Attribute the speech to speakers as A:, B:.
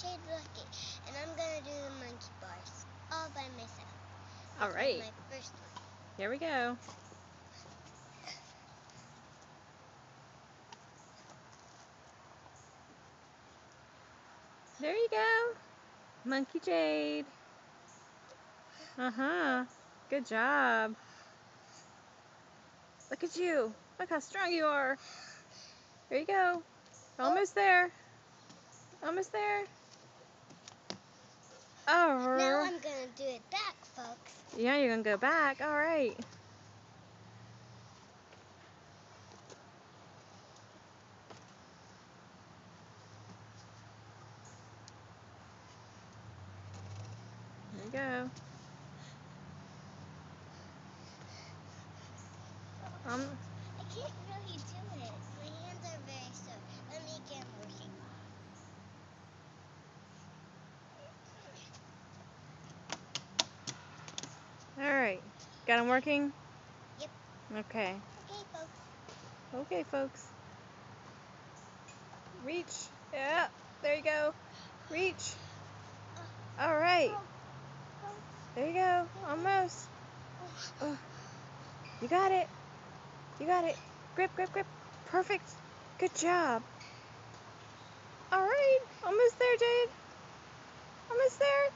A: Jade Lucky, and I'm gonna do the monkey bars all by myself.
B: All right.
A: This is my first one.
B: Here we go. There you go. Monkey Jade. Uh-huh. Good job. Look at you. Look how strong you are. There you go. Almost there. Almost there. Oh.
A: Now I'm gonna do it back, folks.
B: Yeah, you're gonna go back. All right. There you go.
A: I can't really do it. My hands are very sore. Let me get working.
B: All right. Got them working?
A: Yep.
B: Okay.
A: Okay, folks.
B: Okay, folks. Reach. Yeah. There you go. Reach. All right. There you go. Almost. You got it. You got it. Grip, grip, grip. Perfect. Good job. All right. Almost there, Jade. Almost there.